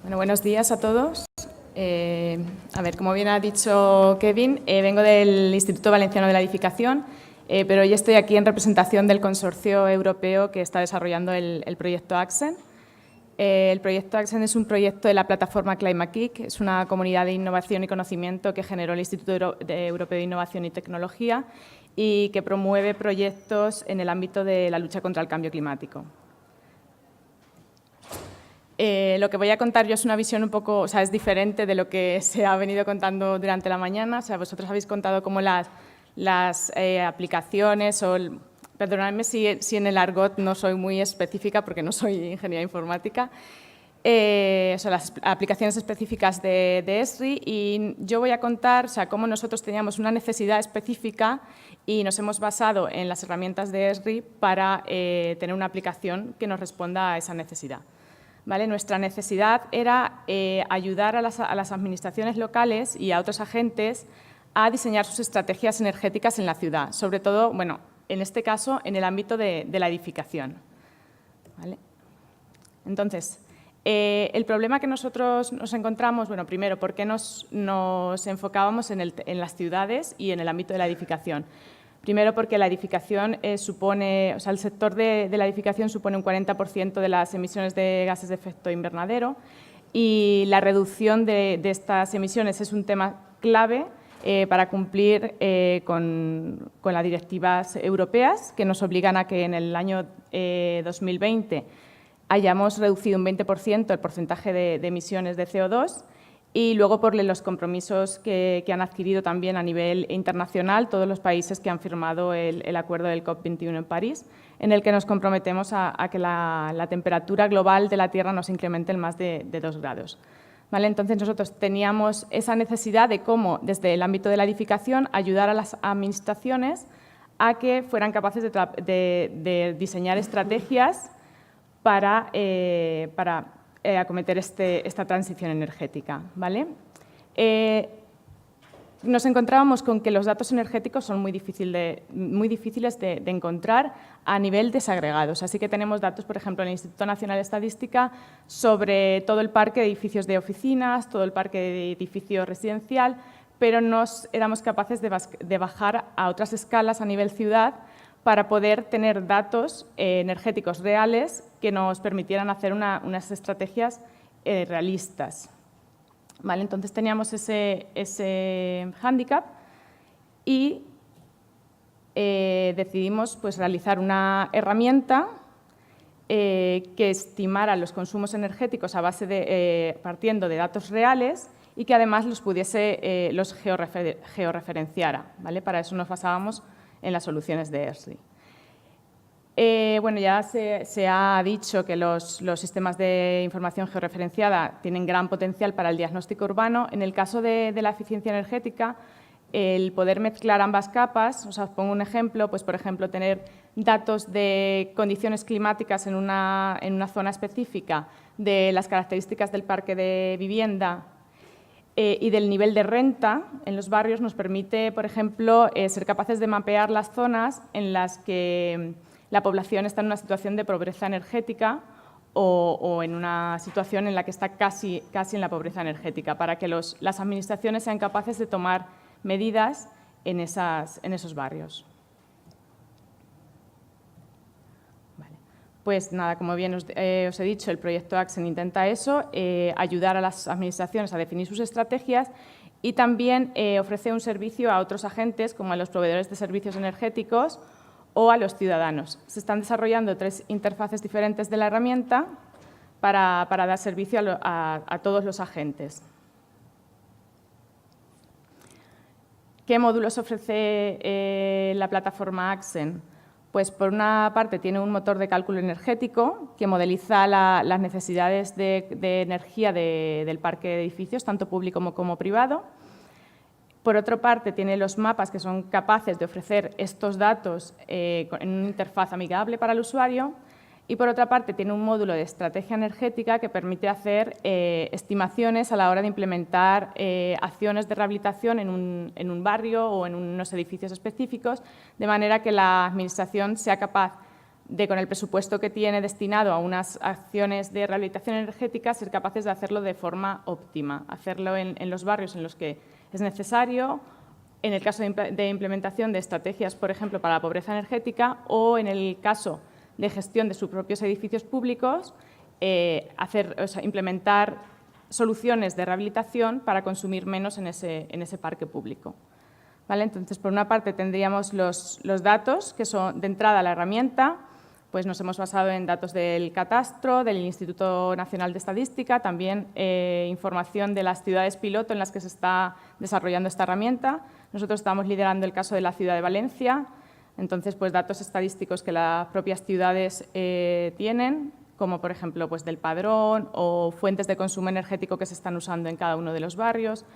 Bueno, buenos días a todos. Como bien ha dicho Kevin, vengo del Instituto Valenciano de la Edificación, pero hoy estoy aquí en representación del consorcio europeo que está desarrollando el proyecto AXEN. El proyecto AXEN es un proyecto de la plataforma ClimateKick, es una comunidad de innovación y conocimiento que generó el Instituto Europeo de Innovación y Tecnología y que promueve proyectos en el ámbito de la lucha contra el cambio climático. Lo que voy a contar yo es una visión un poco, es diferente de lo que se ha venido contando durante la mañana. Vosotros habéis contado cómo las aplicaciones perdonadme si en el argot no soy muy específica porque no soy ingeniera informática, son las aplicaciones específicas de ESRI y yo voy a contar cómo nosotros teníamos una necesidad específica y nos hemos basado en las herramientas de ESRI para tener una aplicación que nos responda a esa necesidad. ¿Vale? Nuestra necesidad era ayudar a las administraciones locales y a otros agentes a diseñar sus estrategias energéticas en la ciudad, sobre todo, bueno, en este caso, en el ámbito de la edificación. ¿Vale? Entonces, el problema que nosotros nos encontramos, bueno, primero, ¿por qué nos enfocábamos en las ciudades y en el ámbito de la edificación? Primero, porque la edificación el sector de la edificación supone un 40% de las emisiones de gases de efecto invernadero y la reducción de estas emisiones es un tema clave para cumplir con las directivas europeas que nos obligan a que en el año 2020 hayamos reducido un 20% el porcentaje de emisiones de CO2 y luego por los compromisos que han adquirido también a nivel internacional todos los países que han firmado el acuerdo del COP21 en París, en el que nos comprometemos a que la temperatura global de la Tierra no se incremente en más de 2 grados. ¿Vale? Entonces, nosotros teníamos esa necesidad de cómo, desde el ámbito de la edificación, ayudar a las administraciones a que fueran capaces de diseñar estrategias para acometer esta transición energética. ¿Vale? Nos encontrábamos con que los datos energéticos son muy difíciles de encontrar a nivel desagregados. Así que tenemos datos, por ejemplo, en el Instituto Nacional de Estadística sobre todo el parque de edificios de oficinas, todo el parque de edificios residencial, pero no éramos capaces de bajar a otras escalas a nivel ciudad para poder tener datos energéticos reales que nos permitieran hacer unas estrategias realistas. ¿Vale? Entonces teníamos ese hándicap y decidimos realizar una herramienta que estimara los consumos energéticos partiendo de datos reales y que además los georreferenciara. ¿Vale? Para eso nos basábamos en las soluciones de ESRI. Bueno, ya se ha dicho que los sistemas de información georreferenciada tienen gran potencial para el diagnóstico urbano. En el caso de la eficiencia energética, el poder mezclar ambas capas, os pongo un ejemplo, por ejemplo, tener datos de condiciones climáticas en una zona específica, de las características del parque de vivienda y del nivel de renta en los barrios nos permite, por ejemplo, ser capaces de mapear las zonas en las que la población está en una situación de pobreza energética o en una situación en la que está casi en la pobreza energética, para que las administraciones sean capaces de tomar medidas en esos barrios. Vale. Pues nada, como bien os he dicho, el proyecto AXEN intenta eso, ayudar a las administraciones a definir sus estrategias y también ofrece un servicio a otros agentes, como a los proveedores de servicios energéticos o a los ciudadanos. Se están desarrollando 3 interfaces diferentes de la herramienta para dar servicio a todos los agentes. ¿Qué módulos ofrece la plataforma AXEN? Pues por una parte tiene un motor de cálculo energético que modeliza las necesidades de energía del parque de edificios, tanto público como privado. Por otra parte, tiene los mapas que son capaces de ofrecer estos datos en una interfaz amigable para el usuario. Y por otra parte, tiene un módulo de estrategia energética que permite hacer estimaciones a la hora de implementar acciones de rehabilitación en un barrio o en unos edificios específicos, de manera que la administración sea capaz de con el presupuesto que tiene destinado a unas acciones de rehabilitación energética, ser capaces de hacerlo de forma óptima, hacerlo en los barrios en los que es necesario, en el caso de implementación de estrategias, por ejemplo, para la pobreza energética, o en el caso de gestión de sus propios edificios públicos, implementar soluciones de rehabilitación para consumir menos en ese parque público. ¿Vale? Entonces, por una parte, tendríamos los datos, que son de entrada la herramienta, pues nos hemos basado en datos del Catastro, del Instituto Nacional de Estadística, también información de las ciudades piloto en las que se está desarrollando esta herramienta. Nosotros estamos liderando el caso de la ciudad de Valencia, entonces, pues datos estadísticos que las propias ciudades tienen, como por ejemplo pues, del padrón o fuentes de consumo energético que se están usando en cada uno de los barrios.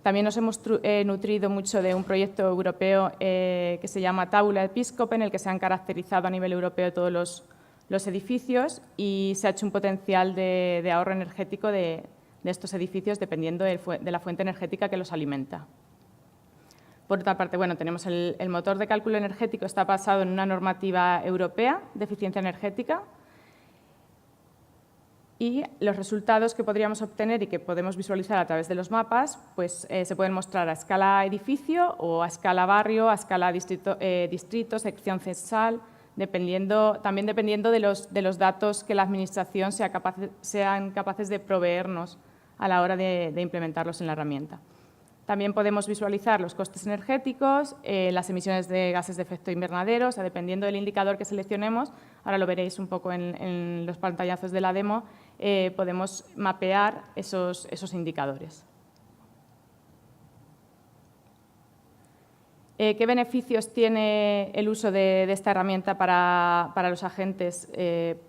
También nos hemos nutrido mucho de un proyecto europeo que se llama Tabula Episcope, en el que se han caracterizado a nivel europeo todos los edificios y se ha hecho un potencial de ahorro energético de estos edificios dependiendo de la fuente energética que los alimenta. Por otra parte, bueno, tenemos el motor de cálculo energético, está basado en una normativa europea de eficiencia energética. Y los resultados que podríamos obtener y que podemos visualizar a través de los mapas pues, se pueden mostrar a escala edificio o a escala barrio, a escala distrito, sección censal, también dependiendo de los datos que la Administración sean capaces de proveernos a la hora de implementarlos en la herramienta. También podemos visualizar los costes energéticos, las emisiones de gases de efecto invernadero, o sea, dependiendo del indicador que seleccionemos, ahora lo veréis un poco en los pantallazos de la demo, podemos mapear esos indicadores. ¿Qué beneficios tiene el uso de esta herramienta para los agentes,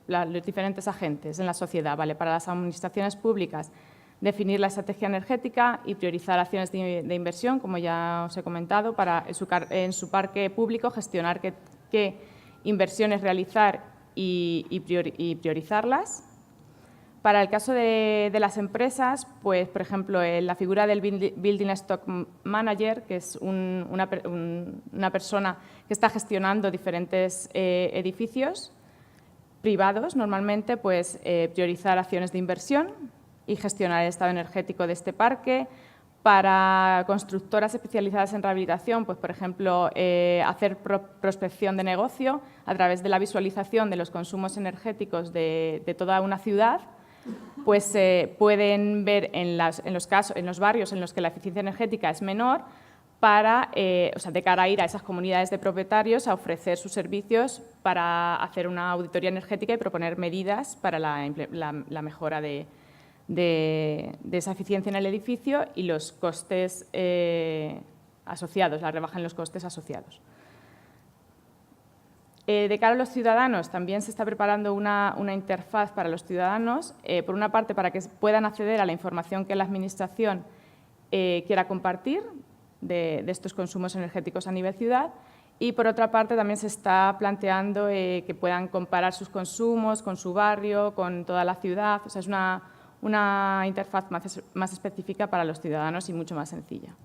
los diferentes agentes en la sociedad? ¿Vale? Para las administraciones públicas, definir la estrategia energética y priorizar acciones de inversión, como ya os he comentado, para en su parque público gestionar qué inversiones realizar y priorizarlas. Para el caso de las empresas, pues, por ejemplo, la figura del Building Stock Manager, que es una persona que está gestionando diferentes edificios privados, normalmente, pues, priorizar acciones de inversión y gestionar el estado energético de este parque. Para constructoras especializadas en rehabilitación, pues, por ejemplo, hacer prospección de negocio a través de la visualización de los consumos energéticos de toda una ciudad, pues pueden ver en los barrios en los que la eficiencia energética es menor, de cara a ir a esas comunidades de propietarios a ofrecer sus servicios para hacer una auditoría energética y proponer medidas para la mejora de esa eficiencia en el edificio y los costes asociados, la rebaja en los costes asociados. De cara a los ciudadanos, también se está preparando una interfaz para los ciudadanos, por una parte para que puedan acceder a la información que la Administración quiera compartir de estos consumos energéticos a nivel ciudad, y por otra parte también se está planteando que puedan comparar sus consumos con su barrio, con toda la ciudad. O sea, es una interfaz más específica para los ciudadanos y mucho más sencilla.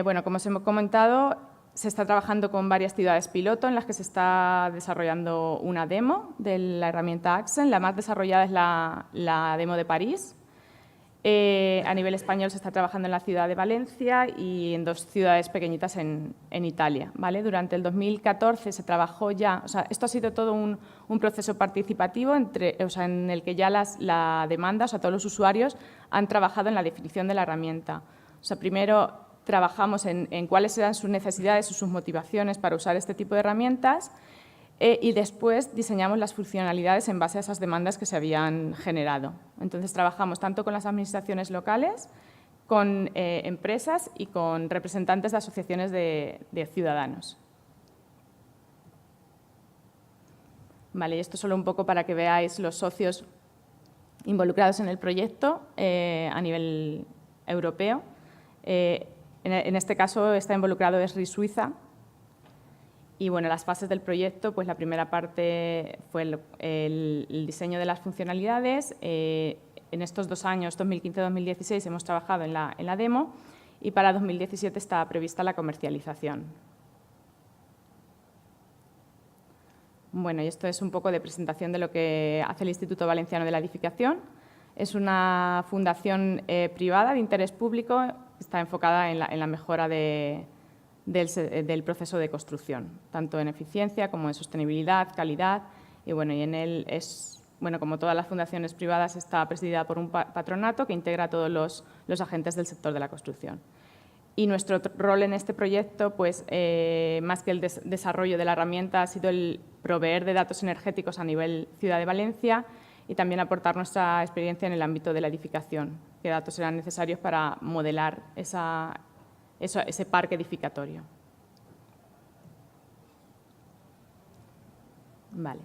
Bueno, como os hemos comentado, se está trabajando con varias ciudades piloto en las que se está desarrollando una demo de la herramienta Axen. La más desarrollada es la demo de París. A nivel español se está trabajando en la ciudad de Valencia y en 2 ciudades pequeñitas en Italia. ¿Vale? Durante el 2014 se trabajó ya, o sea, esto ha sido todo un proceso participativo en el que ya la demanda, o sea, todos los usuarios han trabajado en la definición de la herramienta. O sea, primero trabajamos en cuáles eran sus necesidades y sus motivaciones para usar este tipo de herramientas y después diseñamos las funcionalidades en base a esas demandas que se habían generado. Entonces, trabajamos tanto con las administraciones locales, con empresas y con representantes de asociaciones de ciudadanos. Vale, y esto solo un poco para que veáis los socios involucrados en el proyecto a nivel europeo. En este caso está involucrado ESRI Suiza y bueno, las fases del proyecto, pues la primera parte fue el diseño de las funcionalidades. En estos 2 años, 2015-2016, hemos trabajado en la demo y para 2017 está prevista la comercialización. Bueno, y esto es un poco de presentación de lo que hace el Instituto Valenciano de la Edificación. Es una fundación privada de interés público, está enfocada en la mejora del proceso de construcción, tanto en eficiencia como en sostenibilidad, calidad, y en él es, como todas las fundaciones privadas, está presidida por un patronato que integra a todos los agentes del sector de la construcción. Y nuestro rol en este proyecto, pues, más que el desarrollo de la herramienta, ha sido el proveer de datos energéticos a nivel Ciudad de Valencia y también aportar nuestra experiencia en el ámbito de la edificación, qué datos serán necesarios para modelar ese parque edificatorio. Vale.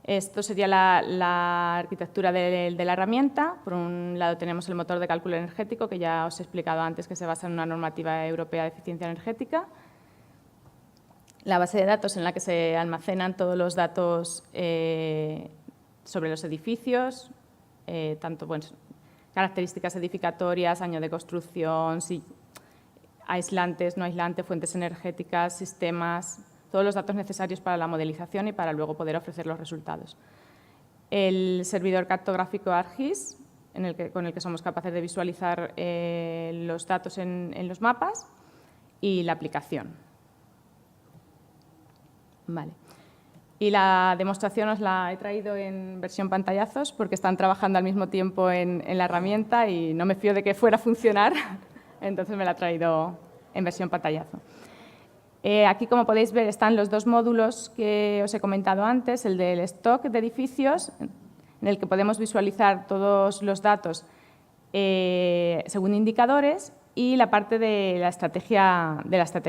Esto sería la arquitectura de la herramienta. Por un lado tenemos el motor de cálculo energético, que ya os he explicado antes, que se basa en una normativa europea de eficiencia energética. La base de datos en la que se almacenan todos los datos sobre los edificios, tanto características edificatorias, año de construcción, aislantes, no aislantes, fuentes energéticas, sistemas, todos los datos necesarios para la modelización y para luego poder ofrecer los resultados. El servidor cartográfico ArcGIS, con el que somos capaces de visualizar los datos en los mapas, y la aplicación. Vale. Y la demostración os la he traído en versión pantallazos porque están trabajando al mismo tiempo en la herramienta y no me fío de que fuera a funcionar, entonces me la he traído en versión pantallazo. Aquí, como podéis ver, están los dos módulos que os he comentado antes, el del stock de edificios, en el que podemos visualizar todos los datos según indicadores, y la parte de la estrategia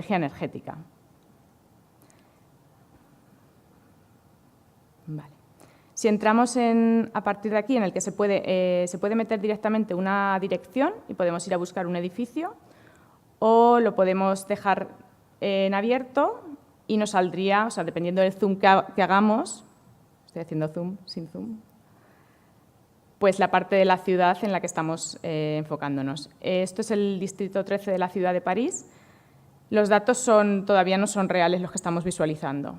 energética. Vale. Si entramos a partir de aquí, en el que se puede meter directamente una dirección y podemos ir a buscar un edificio, o lo podemos dejar en abierto y nos saldría, dependiendo del zoom que hagamos, estoy haciendo zoom, sin zoom, pues la parte de la ciudad en la que estamos enfocándonos. Esto es el distrito 13 de la ciudad de París. Los datos todavía no son reales los que estamos visualizando.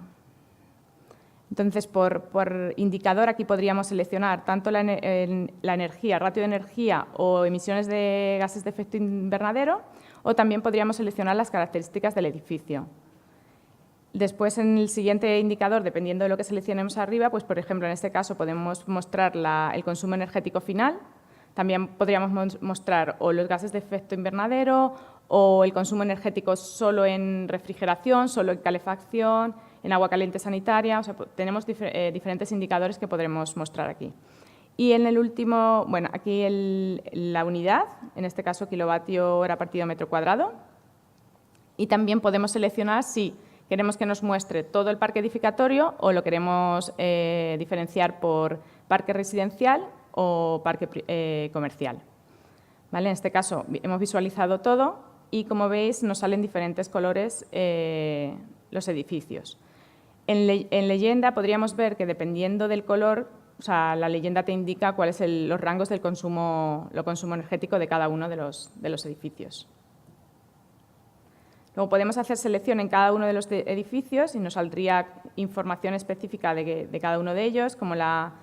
Entonces, por indicador, aquí podríamos seleccionar tanto la energía, ratio de energía o emisiones de gases de efecto invernadero, o también podríamos seleccionar las características del edificio. Después, en el siguiente indicador, dependiendo de lo que seleccionemos arriba, pues, por ejemplo, en este caso podemos mostrar el consumo energético final. También podríamos mostrar o los gases de efecto invernadero o el consumo energético solo en refrigeración, solo en calefacción, en agua caliente sanitaria. Tenemos diferentes indicadores que podremos mostrar aquí. Y en el último, aquí la unidad, en este caso kilovatio hora partido metro cuadrado. Y también podemos seleccionar si queremos que nos muestre todo el parque edificatorio o lo queremos diferenciar por parque residencial o parque comercial. ¿Vale? En este caso hemos visualizado todo y, como veis, nos salen diferentes colores los edificios. En leyenda podríamos ver que, dependiendo del color, la leyenda te indica cuáles son los rangos del consumo energético de cada uno de los edificios. Luego podemos hacer selección en cada uno de los edificios y nos saldría información específica de cada uno de ellos, como la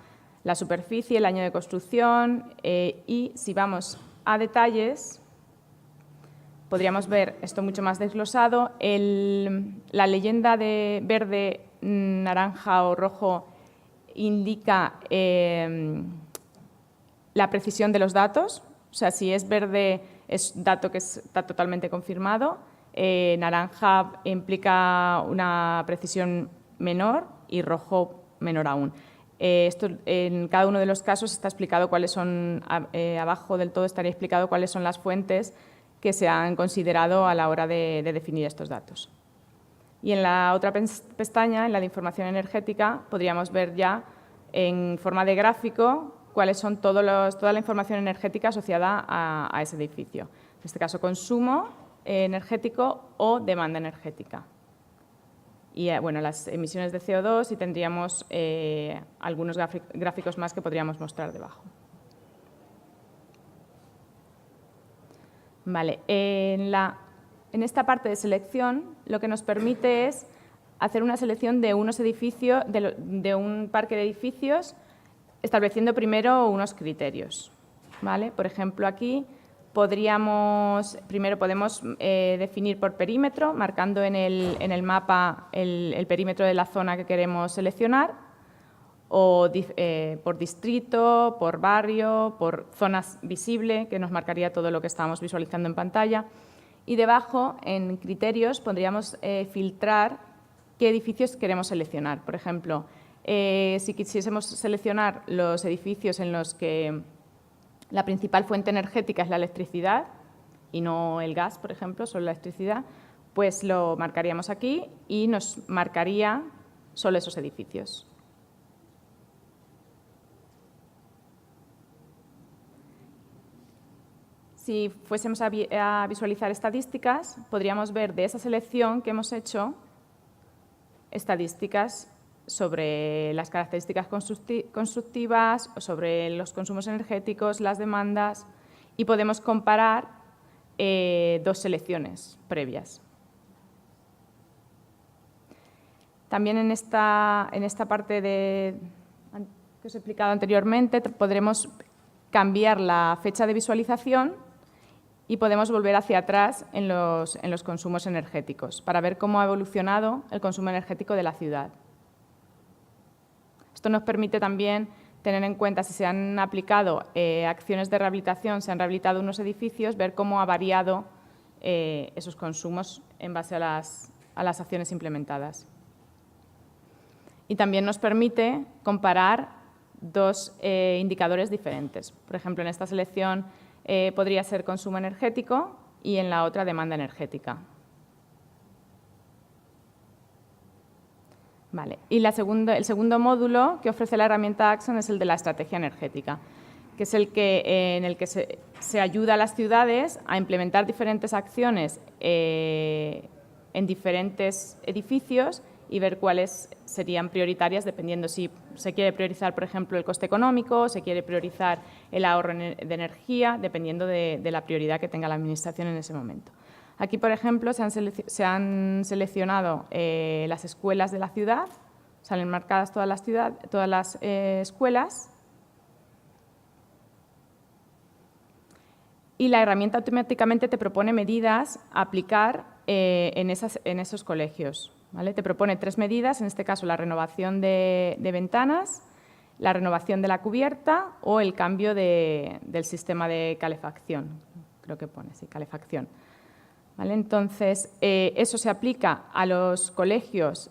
superficie, el año de construcción, y si vamos a detalles, podríamos ver esto mucho más desglosado. La leyenda de verde, naranja o rojo indica la precisión de los datos. Si es verde, es dato que está totalmente confirmado. Naranja implica una precisión menor y rojo menor aún. Esto, en cada uno de los casos está explicado cuáles son, abajo del todo estaría explicado cuáles son las fuentes que se han considerado a la hora de definir estos datos. Y en la otra pestaña, en la de información energética, podríamos ver ya en forma de gráfico cuáles son toda la información energética asociada a ese edificio. En este caso, consumo energético o demanda energética. Y las emisiones de CO2, y tendríamos algunos gráficos más que podríamos mostrar debajo. Vale, en esta parte de selección lo que nos permite es hacer una selección de unos edificios, de un parque de edificios, estableciendo primero unos criterios, ¿vale? Por ejemplo, aquí primero podemos definir por perímetro, marcando en el mapa el perímetro de la zona que queremos seleccionar, o por distrito, por barrio, por zonas visible, que nos marcaría todo lo que estábamos visualizando en pantalla. Y debajo, en criterios, podríamos filtrar qué edificios queremos seleccionar. Por ejemplo, si quisiésemos seleccionar los edificios en los que la principal fuente energética es la electricidad y no el gas, por ejemplo, solo la electricidad, pues lo marcaríamos aquí y nos marcaría solo esos edificios. Si fuésemos a visualizar estadísticas, podríamos ver de esa selección que hemos hecho estadísticas sobre las características constructivas, o sobre los consumos energéticos, las demandas, y podemos comparar dos selecciones previas. También en esta parte que os he explicado anteriormente, podremos cambiar la fecha de visualización y podemos volver hacia atrás en los consumos energéticos para ver cómo ha evolucionado el consumo energético de la ciudad. Esto nos permite también tener en cuenta si se han aplicado acciones de rehabilitación, se han rehabilitado unos edificios, ver cómo ha variado esos consumos en base a las acciones implementadas. Y también nos permite comparar dos indicadores diferentes. Por ejemplo, en esta selección podría ser consumo energético y en la otra demanda energética. Vale. Y el segundo módulo que ofrece la herramienta Axon es el de la estrategia energética, que es en el que se ayuda a las ciudades a implementar diferentes acciones en diferentes edificios y ver cuáles serían prioritarias dependiendo si se quiere priorizar, por ejemplo, el coste económico, se quiere priorizar el ahorro de energía, dependiendo de la prioridad que tenga la Administración en ese momento. Aquí, por ejemplo, se han seleccionado las escuelas de la ciudad, salen marcadas todas las escuelas, y la herramienta automáticamente te propone medidas a aplicar en esos colegios, ¿vale? Te propone 3 medidas, en este caso la renovación de ventanas, la renovación de la cubierta o el cambio del sistema de calefacción, creo que pone, sí, calefacción. ¿Vale? Entonces, eso se aplica a los colegios,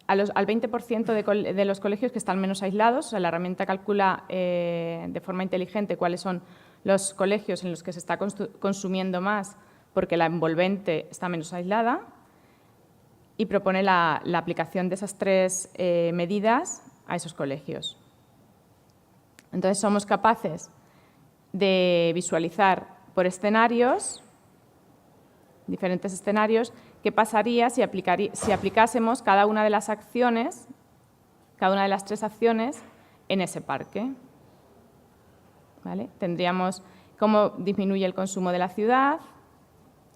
al 20% de los colegios que están menos aislados. O sea, la herramienta calcula de forma inteligente cuáles son los colegios en los que se está consumiendo más porque la envolvente está menos aislada y propone la aplicación de esas 3 medidas a esos colegios. Entonces, somos capaces de visualizar por escenarios, diferentes escenarios, qué pasaría si aplicásemos cada una de las acciones, cada una de las 3 acciones en ese parque. ¿Vale? Tendríamos cómo disminuye el consumo de la ciudad.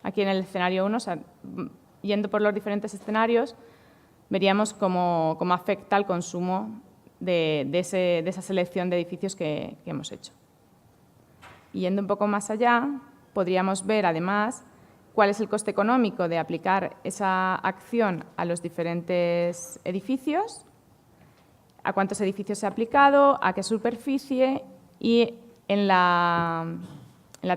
Aquí en el escenario 1, o sea, yendo por los diferentes escenarios, veríamos cómo afecta el consumo de esa selección de edificios que hemos hecho. Y yendo un poco más allá, podríamos ver además cuál es el coste económico de aplicar esa acción a los diferentes edificios, a cuántos edificios se ha aplicado, a qué superficie, y en la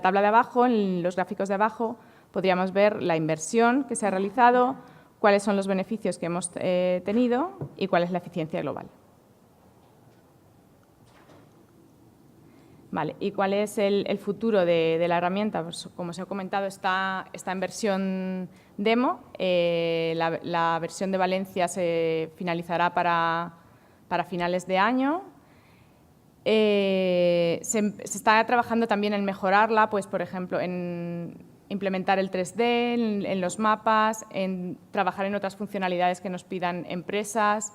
tabla de abajo, en los gráficos de abajo, podríamos ver la inversión que se ha realizado, cuáles son los beneficios que hemos tenido y cuál es la eficiencia global. Vale, ¿y cuál es el futuro de la herramienta? Pues, como os he comentado, está en versión demo. La versión de Valencia se finalizará para finales de año. Se está trabajando también en mejorarla, pues, por ejemplo, en implementar el 3D en los mapas, en trabajar en otras funcionalidades que nos pidan empresas,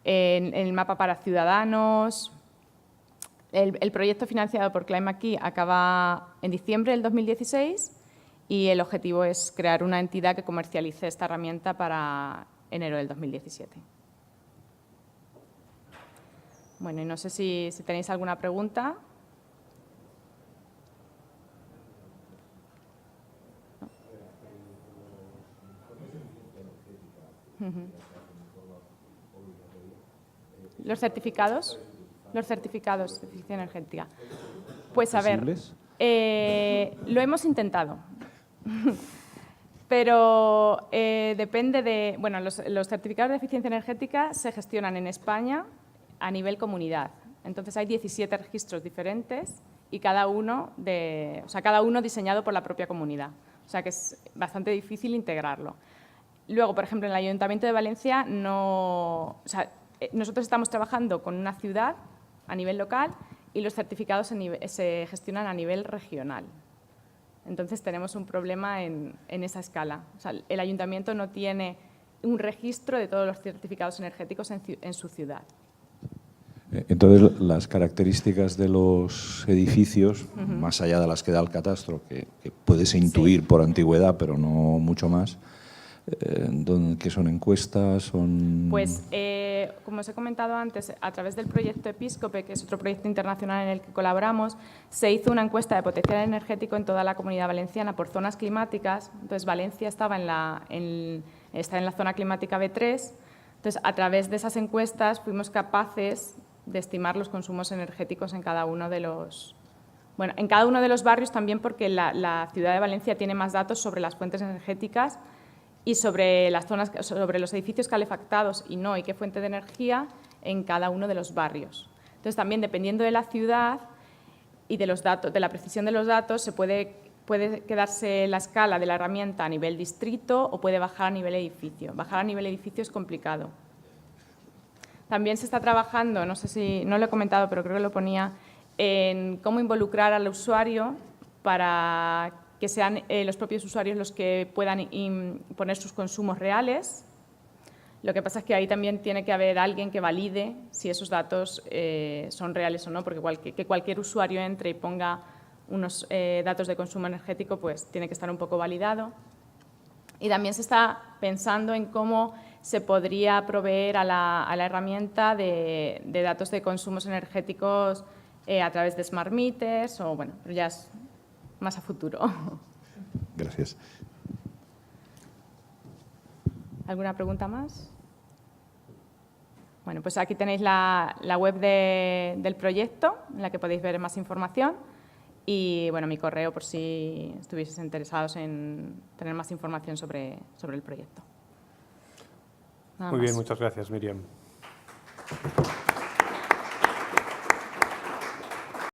en el mapa para ciudadanos. El proyecto financiado por ClimateKey acaba en diciembre del 2016 y el objetivo es crear una entidad que comercialice esta herramienta para enero del 2017. Bueno, y no sé si tenéis alguna pregunta. ¿Los certificados? Los certificados de eficiencia energética. Pues a ver, lo hemos intentado, pero depende de… Bueno, los certificados de eficiencia energética se gestionan en España a nivel comunidad. Entonces hay 17 registros diferentes y cada uno diseñado por la propia comunidad. O sea que es bastante difícil integrarlo. Luego, por ejemplo, en el Ayuntamiento de Valencia nosotros estamos trabajando con una ciudad a nivel local y los certificados se gestionan a nivel regional. Entonces tenemos un problema en esa escala. O sea, el ayuntamiento no tiene un registro de todos los certificados energéticos en su ciudad. Entonces, las características de los edificios, más allá de las que da el catastro, que puedes intuir por antigüedad, pero no mucho más, ¿qué son encuestas? Pues, como os he comentado antes, a través del proyecto Episcope, que es otro proyecto internacional en el que colaboramos, se hizo una encuesta de potencial energético en toda la Comunidad Valenciana por zonas climáticas. Entonces, Valencia está en la zona climática B3. Entonces, a través de esas encuestas fuimos capaces de estimar los consumos energéticos en cada uno de los… Bueno, en cada uno de los barrios también, porque la ciudad de Valencia tiene más datos sobre las fuentes energéticas y sobre las zonas, sobre los edificios calefactados y no, y qué fuente de energía en cada uno de los barrios. Entonces, también dependiendo de la ciudad y de los datos, de la precisión de los datos, se puede quedarse la escala de la herramienta a nivel distrito o puede bajar a nivel edificio. Bajar a nivel edificio es complicado. También se está trabajando, no sé si, no lo he comentado, pero creo que lo ponía, en cómo involucrar al usuario para que sean los propios usuarios los que puedan poner sus consumos reales. Lo que pasa es que ahí también tiene que haber alguien que valide si esos datos son reales o no, porque que cualquier usuario entre y ponga unos datos de consumo energético, pues tiene que estar un poco validado. Y también se está pensando en cómo se podría proveer a la herramienta de datos de consumos energéticos a través de smart meters o, bueno, pero ya es más a futuro. Gracias. ¿Alguna pregunta más? Bueno, pues aquí tenéis la web del proyecto, en la que podéis ver más información. Y, bueno, mi correo por si estuvieseis interesados en tener más información sobre el proyecto. Muy bien, muchas gracias, Miriam.